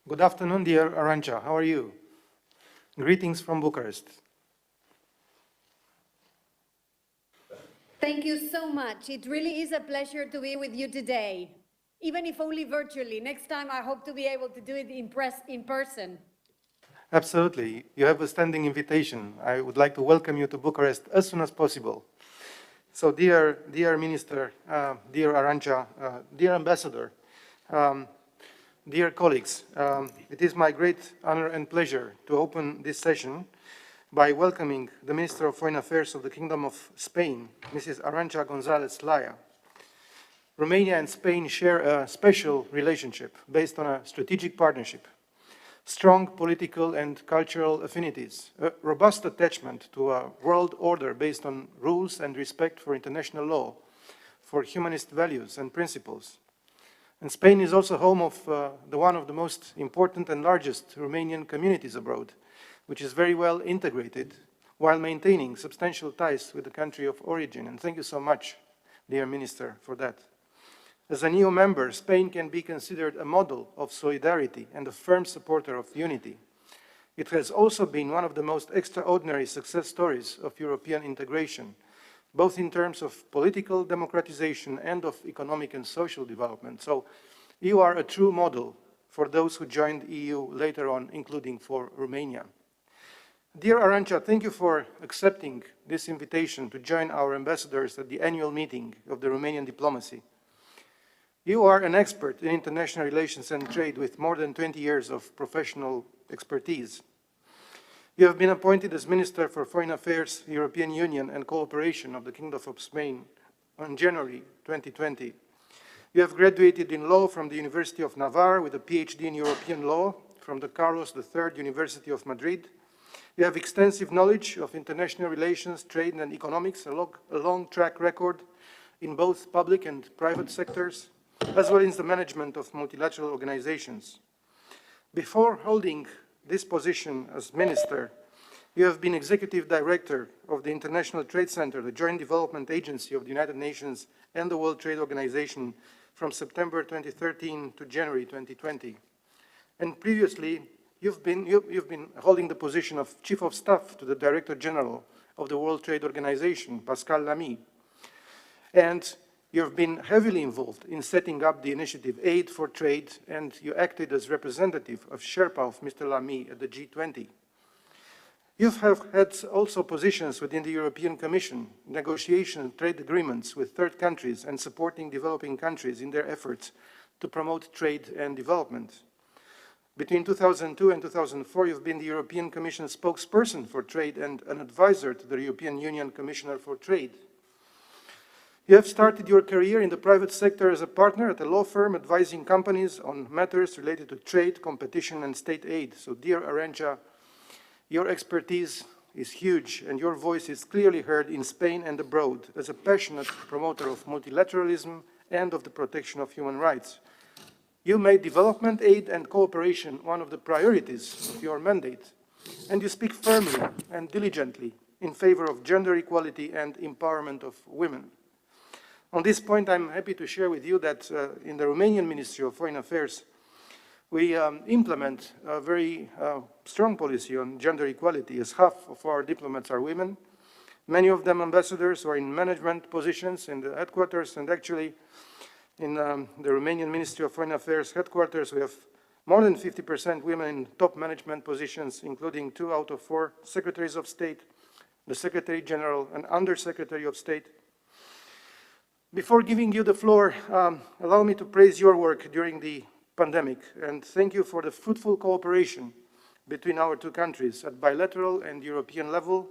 Good afternoon, dear Arancha. How are you? Greetings from Bucharest. Thank you so much. It really is a pleasure to be with you today, even if only virtually. Next time, I hope to be able to do it in person. Absolutely. You have a standing invitation. I would like to welcome you to Bucharest as soon as possible. So, dear Minister, dear Arancha, dear Ambassador, dear colleagues, it is my great honor and pleasure to open this session by welcoming the Minister of Foreign Affairs of the Kingdom of Spain, Mrs. Arancha González Laya. Romania and Spain share a special relationship based on a strategic partnership, strong political and cultural affinities, a robust attachment to a world order based on rules and respect for international law, for humanist values and principles. And Spain is also home of one of the most important and largest Romanian communities abroad, which is very well integrated while maintaining substantial ties with the country of origin. And thank you so much, dear Minister, for that. As a new member, Spain can be considered a model of solidarity and a firm supporter of unity. It has also been one of the most extraordinary success stories of European integration, both in terms of political democratization and of economic and social development. So you are a true model for those who joined the EU later on, including for Romania. Dear Arancha, thank you for accepting this invitation to join our ambassadors at the annual meeting of the Romanian diplomacy. You are an expert in international relations and trade with more than 20 years of professional expertise. You have been appointed as Minister for Foreign Affairs, European Union and Cooperation of the Kingdom of Spain in January 2020. You have graduated in law from the University of Navarre with a PhD in European law from the Carlos III University of Madrid. You have extensive knowledge of international relations, trade and economics, a long track record in both public and private sectors, as well as the management of multilateral organizations. Before holding this position as Minister, you have been Executive Director of the International Trade Center, the Joint Development Agency of the United Nations and the World Trade Organization from September 2013 to January 2020. And previously, you've been holding the position of Chief of Staff to the Director General of the World Trade Organization, Pascal Lamy. And you've been heavily involved in setting up the initiative Aid for Trade, and you acted as representative of Sherpa of Mr. Lamy at the G20. You have had also positions within the European Commission, negotiation trade agreements with third countries and supporting developing countries in their efforts to promote trade and development. Between 2002 and 2004, you've been the European Commission spokesperson for trade and an advisor to the European Union Commissioner for Trade. You have started your career in the private sector as a partner at a law firm advising companies on matters related to trade, competition, and state aid. So, dear Arancha, your expertise is huge, and your voice is clearly heard in Spain and abroad as a passionate promoter of multilateralism and of the protection of human rights. You made development aid and cooperation one of the priorities of your mandate, and you speak firmly and diligently in favor of gender equality and empowerment of women. On this point, I'm happy to share with you that in the Romanian Ministry of Foreign Affairs, we implement a very strong policy on gender equality, as half of our diplomats are women, many of them ambassadors or in management positions in the headquarters, and actually in the Romanian Ministry of Foreign Affairs headquarters, we have more than 50% women in top management positions, including 2 out of 4 secretaries of state, the Secretary General and Undersecretary of State. Before giving you the floor, allow me to praise your work during the pandemic and thank you for the fruitful cooperation between our two countries at bilateral and European level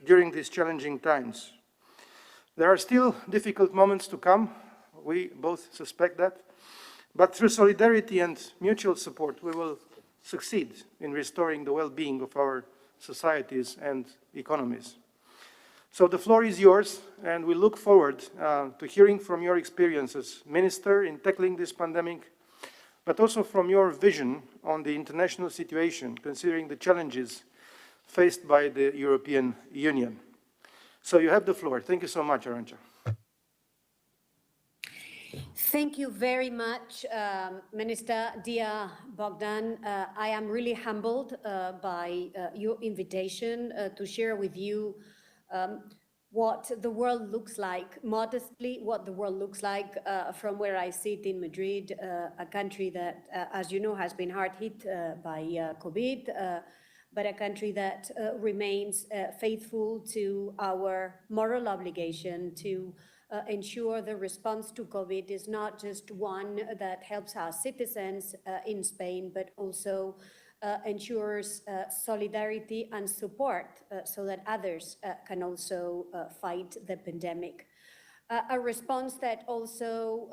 during these challenging times. There are still difficult moments to come. We both suspect that. But through solidarity and mutual support, we will succeed in restoring the well-being of our societies and economies. So the floor is yours, and we look forward to hearing from your experience as Minister in tackling this pandemic, but also from your vision on the international situation, considering the challenges faced by the European Union. So you have the floor. Thank you so much, Arancha. Thank you very much, Minister, dear Bogdan. I am really humbled by your invitation to share with you what the world looks like, modestly, what the world looks like from where I sit in Madrid, a country that, as you know, has been hard hit by COVID, but a country that remains faithful to our moral obligation to ensure the response to COVID is not just one that helps our citizens in Spain, but also ensures solidarity and support so that others can also fight the pandemic. A response that also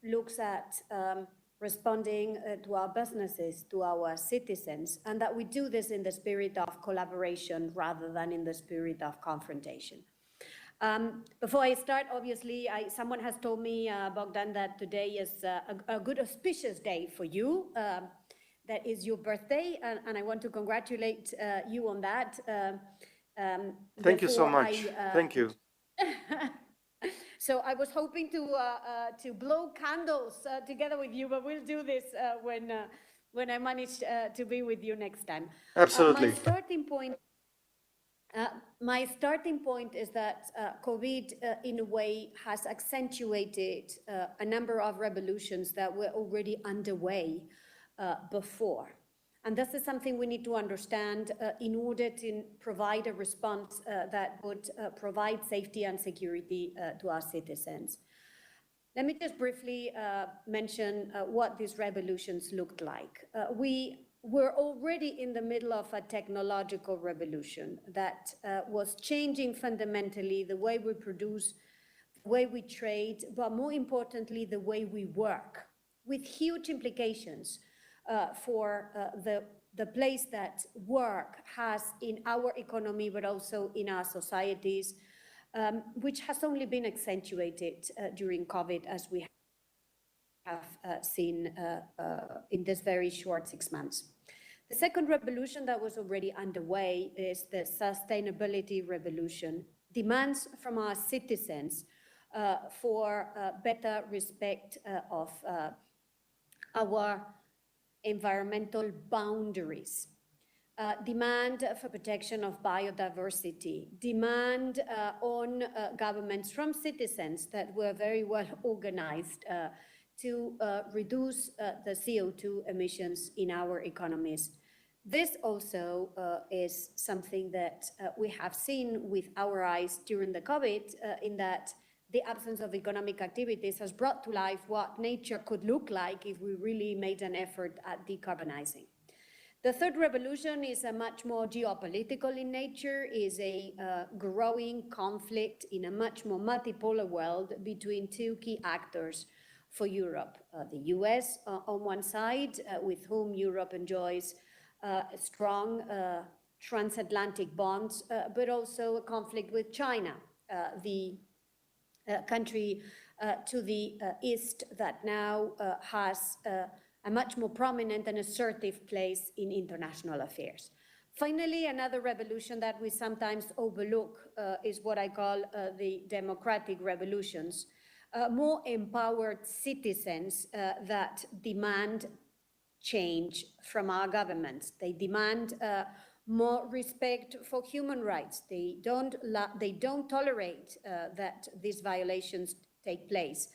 looks at responding to our businesses, to our citizens, and that we do this in the spirit of collaboration rather than in the spirit of confrontation. Before I start, obviously, someone has told me, Bogdan, that today is a good auspicious day for you. That is your birthday, and I want to congratulate you on that. Thank you so much. Thank you. So I was hoping to blow candles together with you, but we'll do this when I manage to be with you next time. Absolutely. My starting point is that COVID, in a way, has accentuated a number of revolutions that were already underway before. And this is something we need to understand in order to provide a response that would provide safety and security to our citizens. Let me just briefly mention what these revolutions looked like. We were already in the middle of a technological revolution that was changing fundamentally the way we produce, the way we trade, but more importantly, the way we work, with huge implications for the place that work has in our economy, but also in our societies, which has only been accentuated during COVID, as we have seen in this very short 6 months. The second revolution that was already underway is the sustainability revolution. Demands from our citizens for better respect of our environmental boundaries, demand for protection of biodiversity, demand on governments from citizens that were very well organized to reduce the CO2 emissions in our economies. This also is something that we have seen with our eyes during the COVID, in that the absence of economic activities has brought to life what nature could look like if we really made an effort at decarbonizing. The third revolution is a much more geopolitical in nature, is a growing conflict in a much more multipolar world between two key actors for Europe. The US on one side, with whom Europe enjoys strong transatlantic bonds, but also a conflict with China, the country to the east that now has a much more prominent and assertive place in international affairs. Finally, another revolution that we sometimes overlook is what I call the democratic revolutions. More empowered citizens that demand change from our governments. They demand more respect for human rights. They don't tolerate that these violations take place.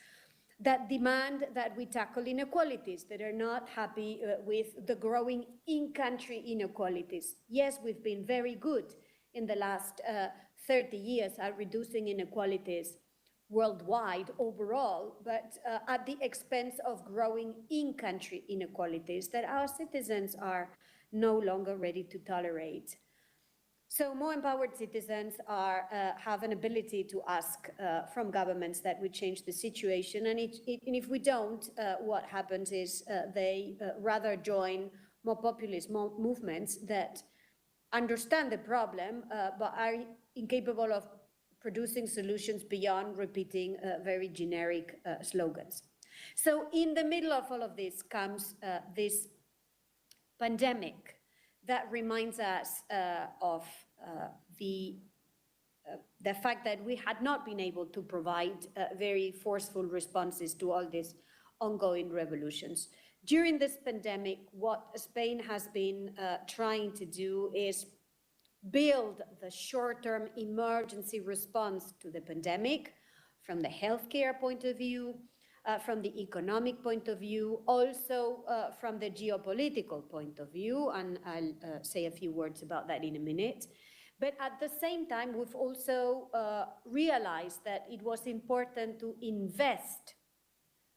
That demand that we tackle inequalities, that are not happy with the growing in-country inequalities. Yes, we've been very good in the last 30 years at reducing inequalities worldwide overall, but at the expense of growing in-country inequalities that our citizens are no longer ready to tolerate. So more empowered citizens have an ability to ask from governments that we change the situation, and if we don't, what happens is they rather join more populist movements that understand the problem, but are incapable of producing solutions beyond repeating very generic slogans. So in the middle of all of this comes this pandemic that reminds us of the the fact that we had not been able to provide very forceful responses to all these ongoing revolutions. During this pandemic, what Spain has been trying to do is build the short-term emergency response to the pandemic from the healthcare point of view, from the economic point of view, also from the geopolitical point of view, and I'll say a few words about that in a minute. But at the same time, we've also realized that it was important to invest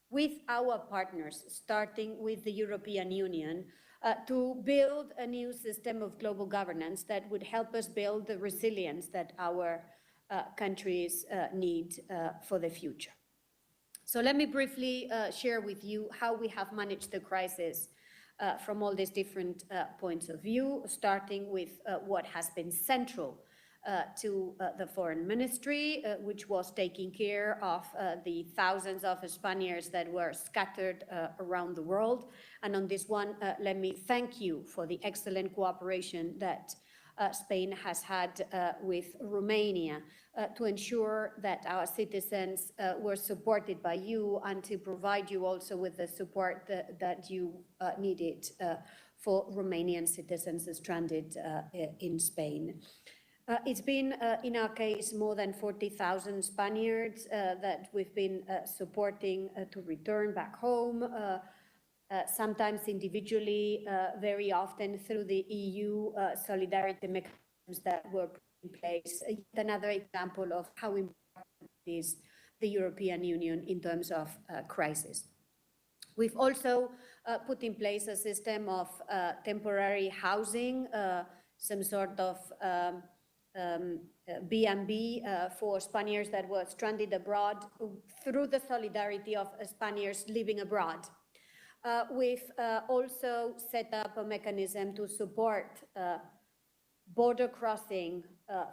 with our partners, starting with the European Union, to build a new system of global governance that would help us build the resilience that our countries need for the future. So let me briefly share with you how we have managed the crisis from all these different points of view, starting with what has been central to the foreign ministry, which was taking care of the thousands of Spaniards that were scattered around the world. And on this one, let me thank you for the excellent cooperation that Spain has had with Romania to ensure that our citizens were supported by you and to provide you also with the support that you needed for Romanian citizens stranded in Spain. It's been, in our case, more than 40,000 Spaniards that we've been supporting to return back home, sometimes individually, very often through the EU solidarity mechanisms that were put in place. Another example of how important is the European Union in terms of crisis. We've also put in place a system of temporary housing, some sort of B&B for Spaniards that were stranded abroad through the solidarity of Spaniards living abroad. We've also set up a mechanism to support border crossing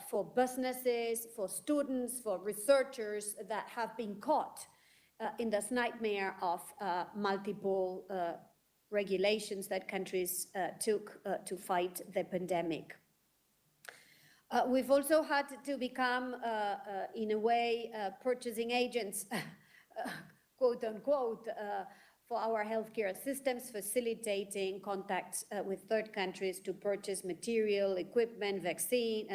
for businesses, for students, for researchers that have been caught in this nightmare of multiple regulations that countries took to fight the pandemic. We've also had to become, in a way, purchasing agents, quote unquote, for our healthcare systems, facilitating contacts with third countries to purchase material, equipment, vaccine,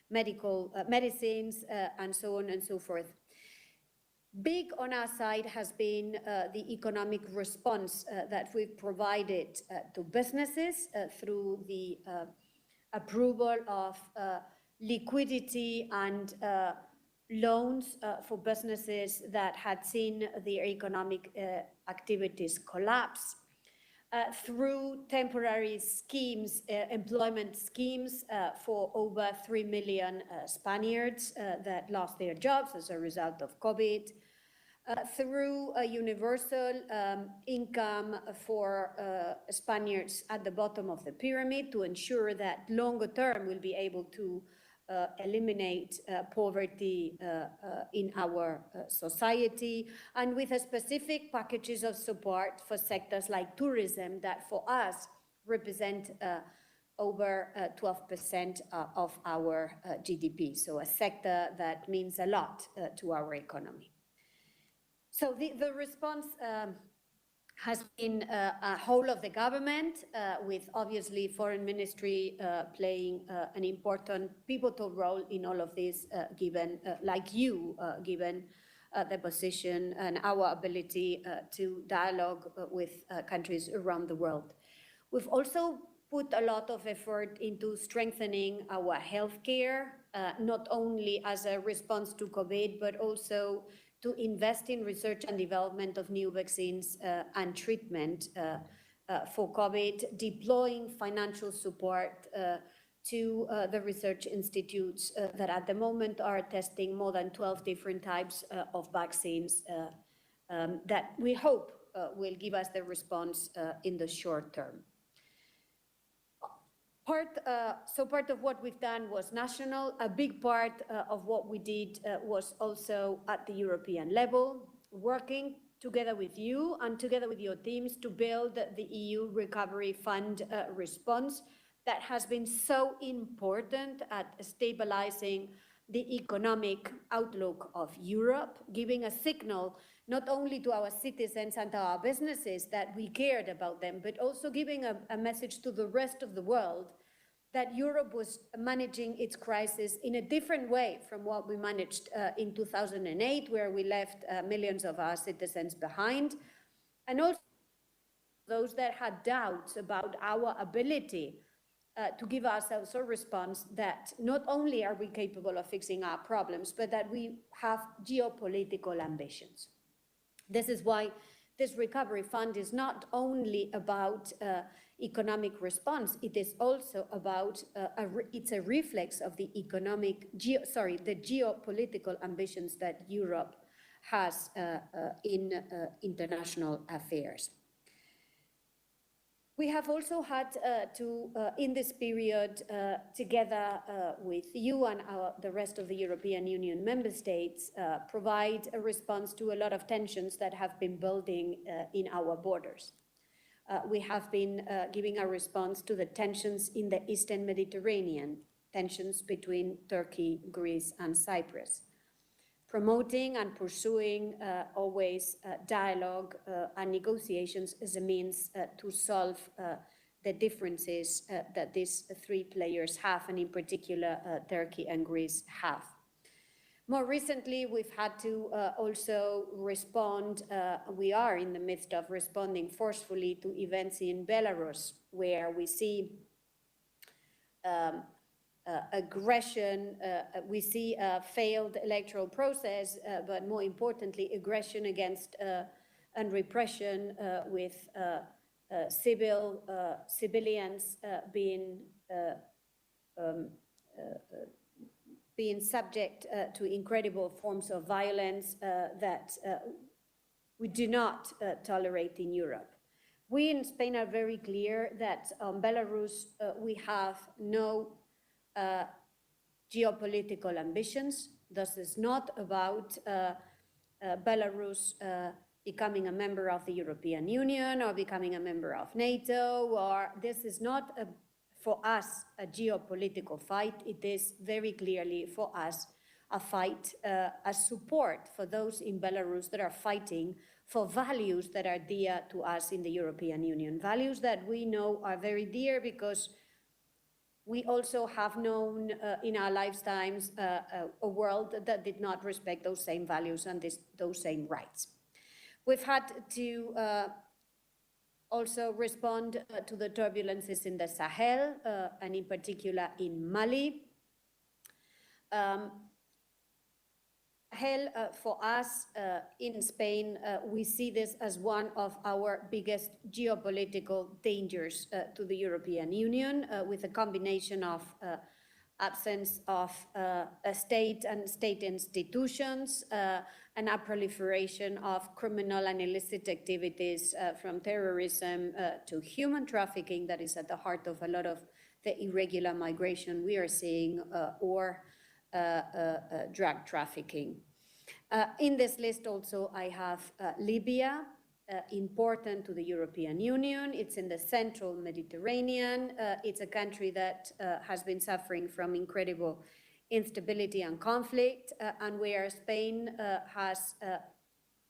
medicines, and so on and so forth. Big on our side has been the economic response that we've provided to businesses through the approval of liquidity and loans for businesses that had seen their economic activities collapse, through temporary schemes, employment schemes for over 3 million Spaniards that lost their jobs as a result of COVID, through a universal income for Spaniards at the bottom of the pyramid to ensure that longer term we'll be able to eliminate poverty in our society, and with a specific packages of support for sectors like tourism that for us represent over 12% of our GDP, so a sector that means a lot to our economy. So the response has been a whole of the government, with obviously foreign ministry playing an important pivotal role in all of this, given, like you, given the position and our ability to dialogue with countries around the world. We've also put a lot of effort into strengthening our healthcare, not only as a response to COVID, but also to invest in research and development of new vaccines and treatment for COVID, deploying financial support to the research institutes that at the moment are testing more than 12 different types of vaccines that we hope will give us the response in the short term. Part of what we've done was national. A big part of what we did was also at the European level, working together with you and together with your teams to build the EU Recovery Fund response that has been so important at stabilizing the economic outlook of Europe, giving a signal not only to our citizens and to our businesses that we cared about them, but also giving a message to the rest of the world that Europe was managing its crisis in a different way from what we managed in 2008, where we left millions of our citizens behind, and also those that had doubts about our ability to give ourselves a response that not only are we capable of fixing our problems, but that we have geopolitical ambitions. This is why this recovery fund is not only about economic response, it is also about, it's a reflex of the the geopolitical ambitions that Europe has in international affairs. We have also had to, in this period, together with you and the rest of the European Union member states, provide a response to a lot of tensions that have been building in our borders. We have been giving a response to the tensions in the Eastern Mediterranean, tensions between Turkey, Greece, and Cyprus. Promoting and pursuing always dialogue and negotiations as a means to solve the differences that these three players have, and in particular Turkey and Greece have. More recently, we've had to also respond, we are in the midst of responding forcefully to events in Belarus, where we see aggression, we see a failed electoral process, but more importantly, aggression against and repression with civilians being subject to incredible forms of violence that we do not tolerate in Europe. We in Spain are very clear that on Belarus we have no geopolitical ambitions. This is not about Belarus becoming a member of the European Union or becoming a member of NATO, or this is not for us a geopolitical fight. It is very clearly for us a fight, a support for those in Belarus that are fighting for values that are dear to us in the European Union, values that we know are very dear because we also have known in our lifetimes a world that did not respect those same values and those same rights. We've had to also respond to the turbulences in the Sahel and in particular in Mali. Sahel, for us in Spain, we see this as one of our biggest geopolitical dangers to the European Union, with a combination of absence of a state and state institutions and a proliferation of criminal and illicit activities from terrorism to human trafficking that is at the heart of a lot of the irregular migration we are seeing, or drug trafficking. In this list also I have Libya, important to the European Union. It's in the central Mediterranean. It's a country that has been suffering from incredible instability and conflict, and where Spain has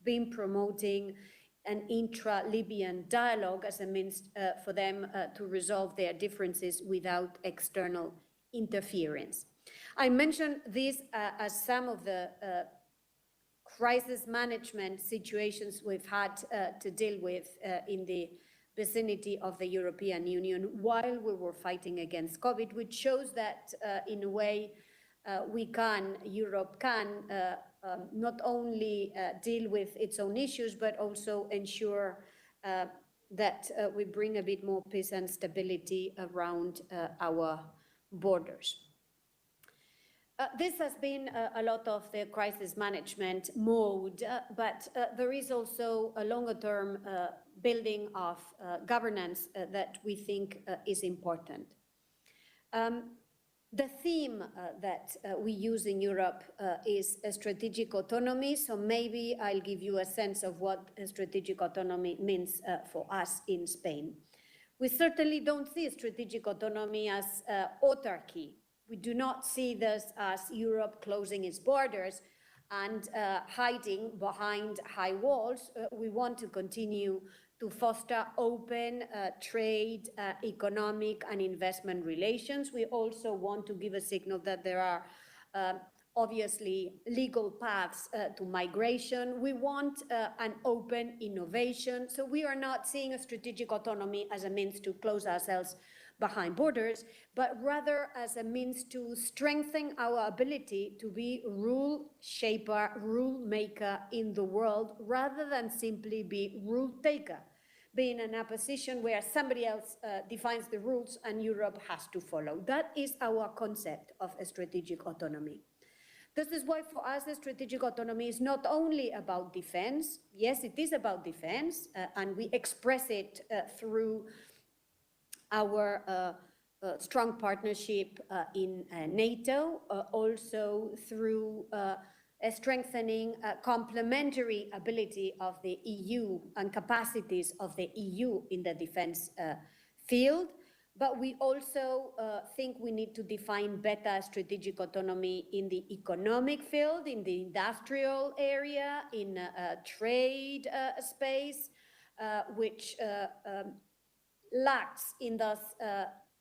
been promoting an intra-Libyan dialogue as a means for them to resolve their differences without external interference. I mentioned this as some of the crisis management situations we've had to deal with in the vicinity of the European Union while we were fighting against COVID, which shows that in a way Europe can not only deal with its own issues, but also ensure that we bring a bit more peace and stability around our borders. This has been a lot of the crisis management mode, but there is also a longer-term building of governance that we think is important. The theme that we use in Europe is a strategic autonomy, so maybe I'll give you a sense of what a strategic autonomy means for us in Spain. We certainly don't see strategic autonomy as autarky, We do not see this as Europe closing its borders and hiding behind high walls. We want to continue to foster open trade, economic and investment relations. We also want to give a signal that there are obviously legal paths to migration. We want an open innovation. So we are not seeing a strategic autonomy as a means to close ourselves behind borders, but rather as a means to strengthen our ability to be rule shaper, rule maker in the world, rather than simply be rule taker, being in a position where somebody else defines the rules and Europe has to follow. That is our concept of a strategic autonomy. This is why for us, the strategic autonomy is not only about defense. Yes, it is about defense, and we express it through our strong partnership in NATO, also through a strengthening complementary ability of the EU and capacities of the EU in the defense field. But we also think we need to define better strategic autonomy in the economic field, in the industrial area, in trade space, which lacks in this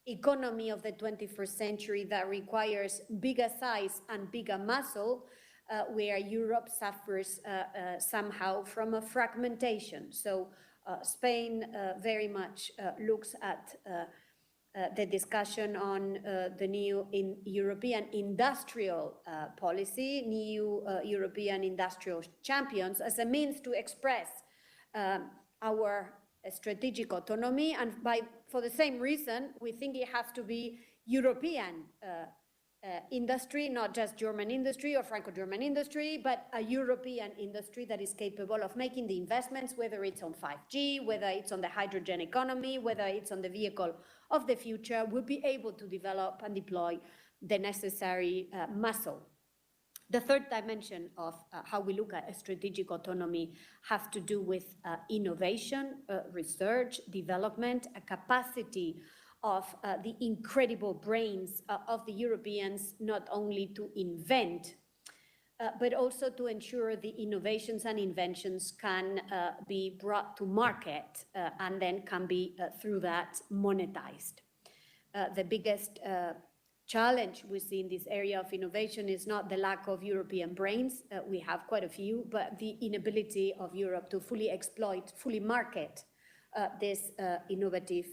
economy of the 21st century that requires bigger size and bigger muscle, where Europe suffers somehow from a fragmentation. So Spain very much looks at the discussion on the new European industrial policy, new European industrial champions, as a means to express our strategic autonomy, and for the same reason, we think it has to be European industry, not just German industry or Franco-German industry, but a European industry that is capable of making the investments, whether it's on 5G, whether it's on the hydrogen economy, whether it's on the vehicle of the future, will be able to develop and deploy the necessary muscle. The third dimension of how we look at a strategic autonomy has to do with innovation, research, development, a capacity of the incredible brains of the Europeans, not only to invent, but also to ensure the innovations and inventions can be brought to market and then can be, through that, monetized. The biggest challenge we see in this area of innovation is not the lack of European brains. We have quite a few, but the inability of Europe to fully exploit, fully market this innovative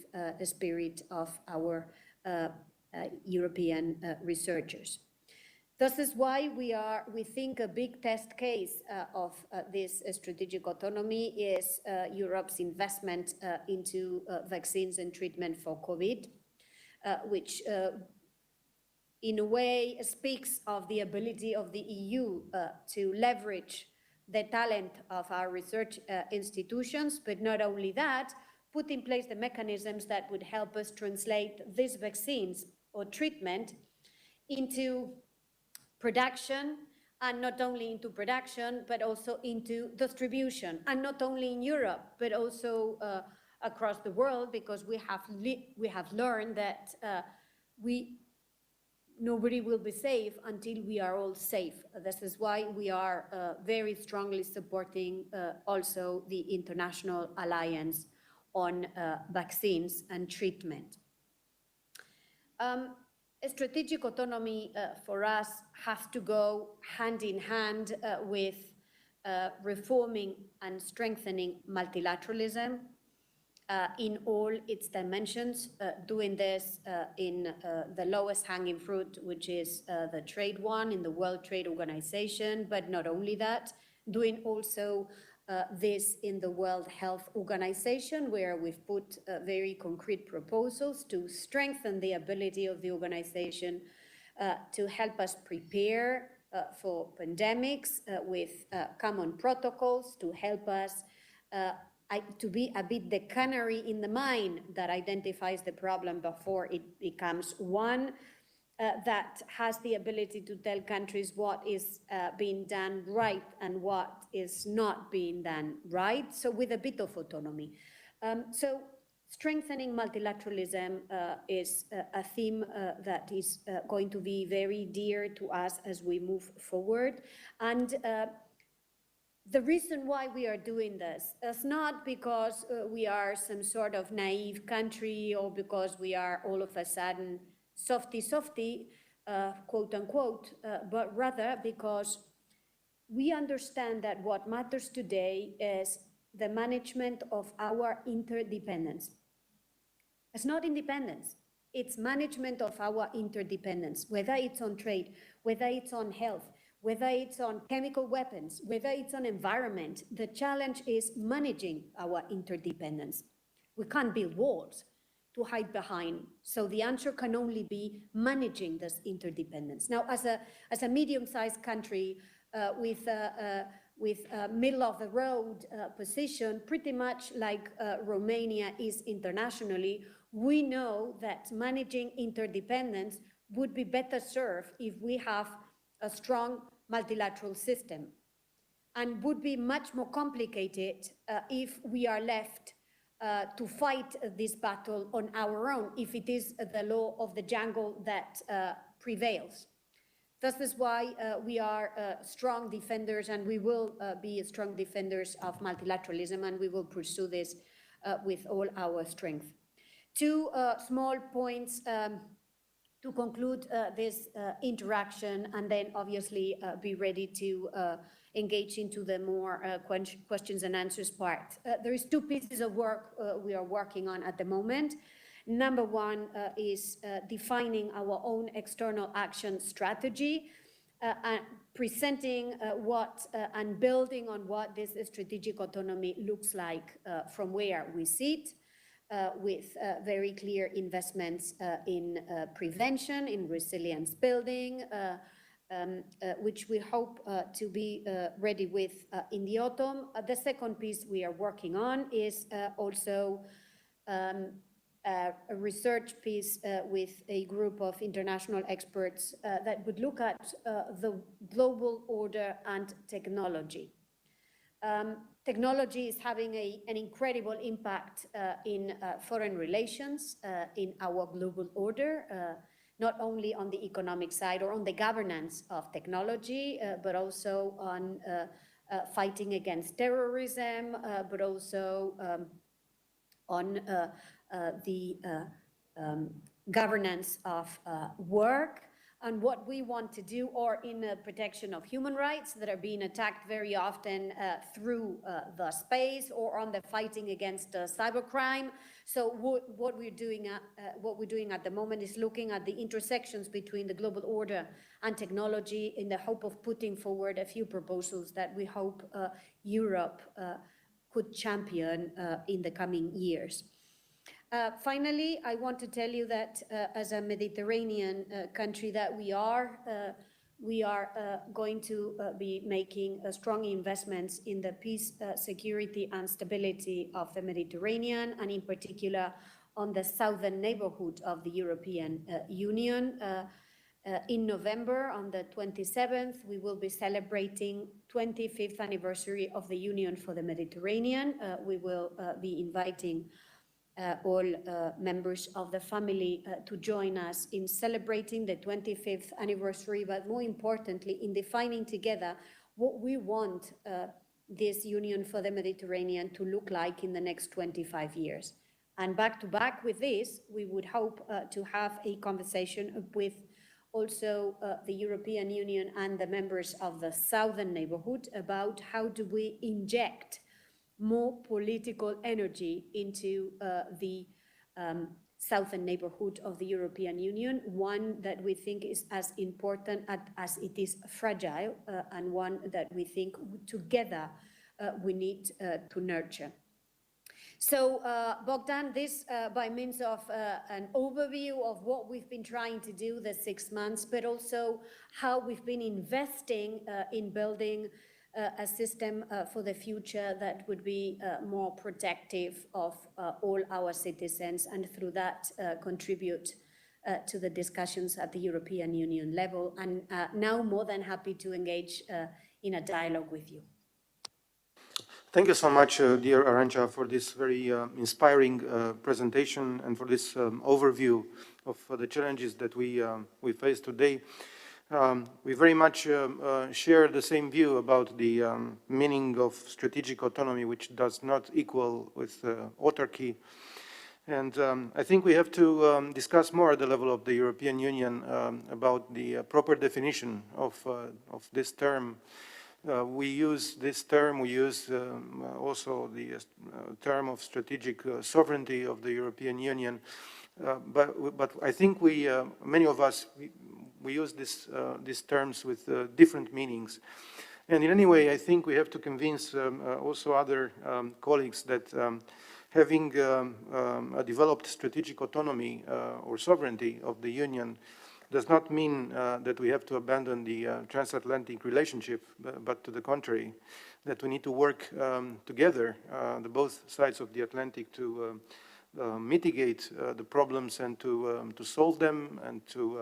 spirit of our European researchers. This is why we think a big test case of this strategic autonomy is Europe's investment into vaccines and treatment for COVID, which in a way speaks of the ability of the EU to leverage the talent of our research institutions, but not only that, put in place the mechanisms that would help us translate these vaccines or treatment into production, and not only into production, but also into distribution, and not only in Europe, but also across the world, because we have learned that nobody will be safe until we are all safe. This is why we are very strongly supporting also the International Alliance on Vaccines and Treatment. Strategic autonomy for us has to go hand in hand with reforming and strengthening multilateralism in all its dimensions, doing this in the lowest hanging fruit, which is the trade one in the World Trade Organization, but not only that, doing also this in the World Health Organization, where we've put very concrete proposals to strengthen the ability of the organization to help us prepare for pandemics with common protocols, to help us to be a bit the canary in the mine that identifies the problem before it becomes one, that has the ability to tell countries what is being done right and what is not being done right, so with a bit of autonomy. So Strengthening multilateralism is a theme that is going to be very dear to us as we move forward. And the reason why we are doing this is not because we are some sort of naive country or because we are all of a sudden softy, quote unquote, but rather because we understand that what matters today is the management of our interdependence. It's not independence, it's management of our interdependence, whether it's on trade, whether it's on health, whether it's on chemical weapons, whether it's on environment. The challenge is managing our interdependence. We can't build walls to hide behind. So the answer can only be managing this interdependence. Now, as a medium-sized country with a middle-of-the-road position, pretty much like Romania is internationally, we know that managing interdependence would be better served if we have a strong multilateral system, and would be much more complicated if we are left to fight this battle on our own, if it is the law of the jungle that prevails. This is why we are strong defenders, and we will be strong defenders of multilateralism, and we will pursue this with all our strength. Two small points to conclude this interaction, and then obviously be ready to engage into the more questions and answers part. There is two pieces of work we are working on at the moment. Number one is defining our own external action strategy, and presenting what and building on what this strategic autonomy looks like from where we sit, with very clear investments in prevention, in resilience building, which we hope to be ready with in the autumn. The second piece we are working on is also a research piece with a group of international experts that would look at the global order and technology. Technology is having an incredible impact in foreign relations, in our global order, not only on the economic side or on the governance of technology, but also on fighting against terrorism, but also on the governance of work, and what we want to do, or in the protection of human rights that are being attacked very often through the space, or on the fighting against cybercrime. So what we're doing at the moment is looking at the intersections between the global order and technology, in the hope of putting forward a few proposals that we hope Europe could champion in the coming years. Finally, I want to tell you that as a Mediterranean country that we are going to be making strong investments in the peace, security and stability of the Mediterranean, and in particular on the southern neighborhood of the European Union. In November, on the 27th, we will be celebrating 25th anniversary of the Union for the Mediterranean. We will be inviting all members of the family to join us in celebrating the 25th anniversary, but more importantly, in defining together what we want this Union for the Mediterranean to look like in the next 25 years. And back to back with this, we would hope to have a conversation with also the European Union and the members of the southern neighborhood about how do we inject more political energy into the southern neighborhood of the European Union, one that we think is as important as it is fragile, and one that we think together we need to nurture. So Bogdan, this by means of an overview of what we've been trying to do the 6 months, but also how we've been investing in building a system for the future that would be more protective of all our citizens, and through that contribute to the discussions at the European Union level. And now more than happy to engage in a dialogue with you. Thank you so much, dear Arancha, for this very inspiring presentation and for this overview of the challenges that we face today. We very much share the same view about the meaning of strategic autonomy, which does not equal with autarky. And I think we have to discuss more at the level of the European Union about the proper definition of this term. We use this term, we use also the term of strategic sovereignty of the European Union. But I think many of us, we use these terms with different meanings. And in any way, I think we have to convince also other colleagues that having a developed strategic autonomy or sovereignty of the Union does not mean that we have to abandon the transatlantic relationship, but to the contrary, that we need to work together, the both sides of the Atlantic, to mitigate the problems and to solve them and to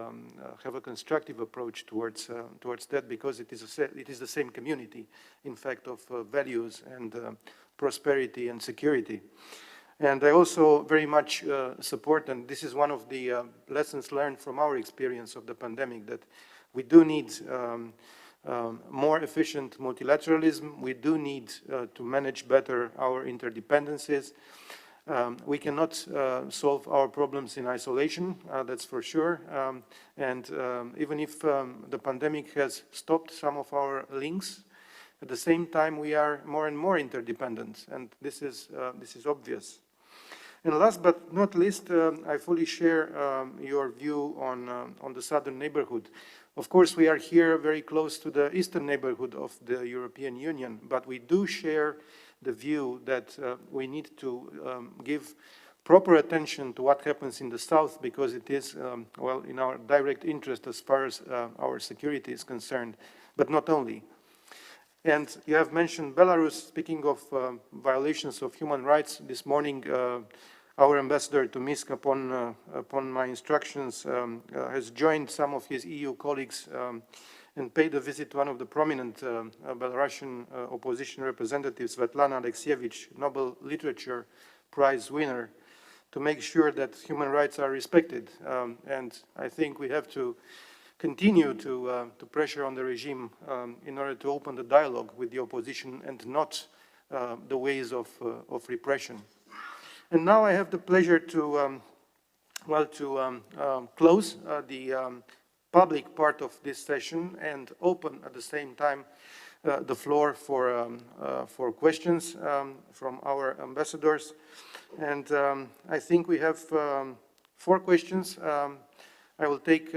have a constructive approach towards that, because it is the same community, in fact, of values and prosperity and security. And I also very much support, and this is one of the lessons learned from our experience of the pandemic, that we do need more efficient multilateralism. We do need to manage better our interdependencies. We cannot solve our problems in isolation, that's for sure. And even if the pandemic has stopped some of our links, at the same time we are more and more interdependent, and this is obvious. And last but not least, I fully share your view on the southern neighborhood. Of course, we are here very close to the eastern neighborhood of the European Union, but we do share the view that we need to give proper attention to what happens in the south, because it is, well, in our direct interest as far as our security is concerned, but not only. And you have mentioned Belarus. Speaking of violations of human rights, this morning our ambassador to Minsk, upon my instructions, has joined some of his EU colleagues and paid a visit to one of the prominent Belarusian opposition representatives, Svetlana Alexievich, Nobel Literature Prize winner, to make sure that human rights are respected. And I think we have to continue to pressure on the regime in order to open the dialogue with the opposition and not the ways of repression. And now I have the pleasure to close the public part of this session and open at the same time the floor for questions from our ambassadors. And I think we have 4 questions. I will take